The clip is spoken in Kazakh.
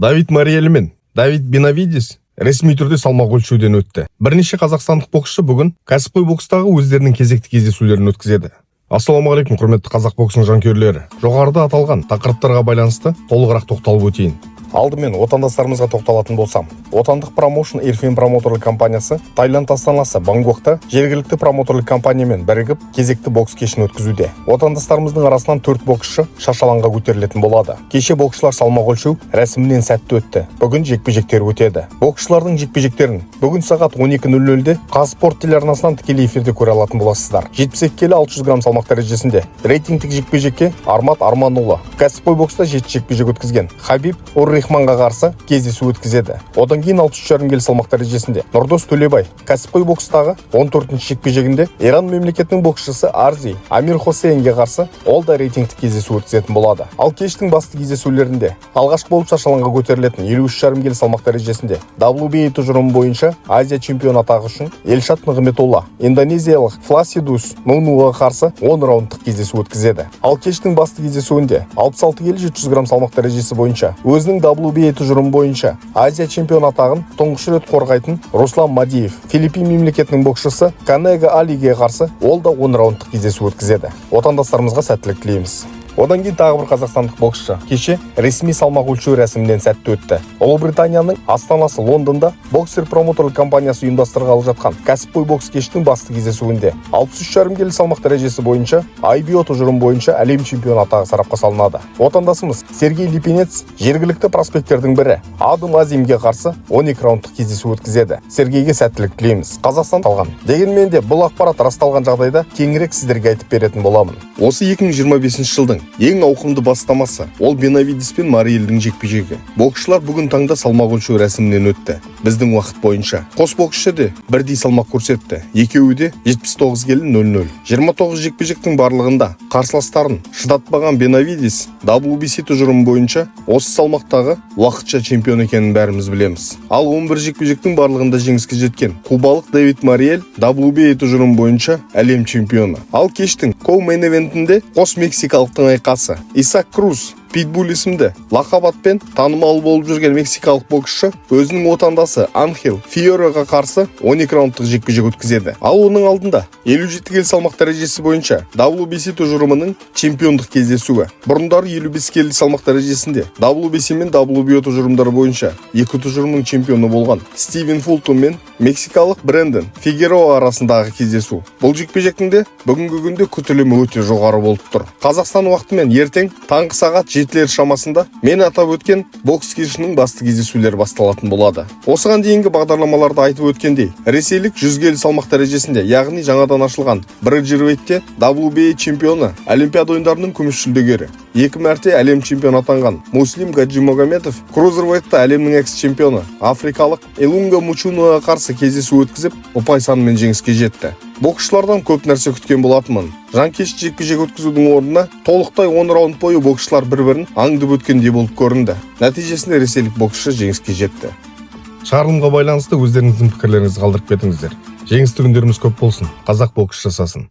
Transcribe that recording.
Давид Мариель мен Давид Бенавидис ресми түрде салмақ өлшеуден өтті. Бірнеше қазақстандық боксшы бүгін кәсіпқой бокстағы өздерінің кезекті кездесулерін өткізеді. Ассалаумағалейкум, құрметті қазақ боксының жанкүйерлері. Жоғарыда аталған тақырыптарға байланысты толығырақ тоқталып өтейін. Алдымен отандастарымызға тоқталатын болсам, отандық промоушн Ирфин промотерлік компаниясы Таиланд астанасы Бангкокта жергілікті промотерлік компаниямен бірігіп кезекті бокс кешін өткізуде. Отандастарымыздың арасынан 4 боксшы шашалаңға көтерілетін болады. Кеше боксшылар салмақ өлшеу рәсімінен сәтті өтті. Бүгін жекпе-жектер өтеді. Боксшылардың жекпе-жектерін бүгін сағат 12:00-де Қазспорт телеарнасынан тікелей эфирде көре алатын боласыздар. 72 келі 600 грамм салмақ дәрежесінде рейтингтік жекпе-жекке Армат Арманұлы кәсіпқой бокста 7 жекпе-жек өткізген. Хабиб Рахманға қарсы кездесу өткізеді. Одан кейін 63,5 келі салмақ дәрежесінде Нұрдос Төлебай кәсіпқой бокстағы 14-ші жекпе-жегінде Иран мемлекетінің боксшысы Арзи Амир Хосейнге қарсы ол да рейтингтік кездесу өткізетін болады. Ал кештің басты кездесулерінде алғашқы болып шашалаңға көтерілетін 53,5 келі салмақ дәрежесінде WBA тұжырымы бойынша Азия чемпионы атағы үшін Елшат Нығметолла индонезиялық Фласидус Нунуға қарсы 10 раундтық кездесу өткізеді. Ал кештің басты кездесуінде 66 келі 700 грамм салмақ дәрежесі бойынша өзінің WBA тұжырымы бойынша Азия чемпион атағын тұңғыш рет қорғайтын Руслан Мадиев Филиппин мемлекетінің боксшысы Канега Алиге қарсы ол да 10 раундтық кездесу өткізеді. Отандастарымызға сәттілік тілейміз. Одан кейін тағы бір қазақстандық боксшы кеше ресми салмақ өлшеу рәсімінен сәтті өтті. Ұлыбританияның астанасы Лондонда боксер промотерлік компаниясы ұйымдастырғалы жатқан кәсіпқой бокс кештің басты кездесуінде 63,5 келі салмақ дәрежесі бойынша IBO тұжырымы бойынша әлем чемпионы атағы сарапқа салынады. Отандасымыз Сергей Липинец жергілікті проспектердің бірі Адым Азимге қарсы 12 раундтық кездесу өткізеді. Сергейге сәттілік тілейміз. Қазақстан қалған. Дегенмен де бұл ақпарат расталған жағдайда кеңірек сіздерге айтып беретін боламын. Осы 2025 жылдың ең ауқымды бастамасы ол Бенавидис пен Мариелдің жекпе-жегі. Боксшылар бүгін таңда салмақ өлшеу рәсімінен өтті. Біздің уақыт бойынша қос боксшы де бірдей салмақ көрсетті. Екеуі де 79 келі 00. 29 жекпе-жектің барлығында қарсыластарын шыдатпаған Бенавидис WBC тұжырымы бойынша осы салмақтағы уақытша чемпион екенін бәріміз білеміз. Ал 11 жекпе-жектің барлығында жеңіске жеткен кубалық Давид Мариель WBA тұжырымы бойынша әлем чемпионы. Ал кештің коу-мейн ивентінде қос мексикалықтың айқасы Исак Круз Питбуль есімді лақап атпен танымал болып жүрген мексикалық боксшы өзінің отандасы Анхел Фиореға қарсы 12 раундтық жекпе-жек өткізеді. Ал оның алдында 57 келі салмақ дәрежесі бойынша WBC тұжырымының чемпиондық кездесуі. Бұрындары 55 келі салмақ дәрежесінде WBC мен WBO тұжырымдары бойынша екі тұжырымның чемпионы болған Стивен Фултон мен мексикалық Брендон Фигероа арасындағы кездесу. Бұл жекпе-жектің де бүгінгі күнде күтілімі өте жоғары болып тұр. Қазақстан уақытымен ертең таңғы сағат 7 шамасында мен атап өткен бокс кешінің басты кездесулері басталатын болады. Осыған дейінгі бағдарламаларда айтып өткендей, ресейлік 100 келі салмақ дәрежесінде, яғни жаңадан ашылған Брэджервейтте WBA чемпионы, Олимпиада ойындарының күміс жүлдегері, 2 мәрте әлем чемпионы атанған Муслим Гаджимагомедов крузервейтте әлемнің экс-чемпионы африкалық Элунга Мучунуға қарсы кездесу өткізіп, ұпай санымен жеңіске жетті. Боксшылардан көп нәрсе күткен болатынмын. Жанкеш жекпе-жек өткізудің орнына толықтай 10 раунд бойы боксшылар бір-бірін аңдып өткендей болып көрінді. Нәтижесінде ресейлік боксшы жеңіске жетті. Шығарылымға байланысты өздеріңіздің пікірлеріңізді қалдырып кетіңіздер. Жеңісті күндеріміз көп болсын. Қазақ бокс жасасын.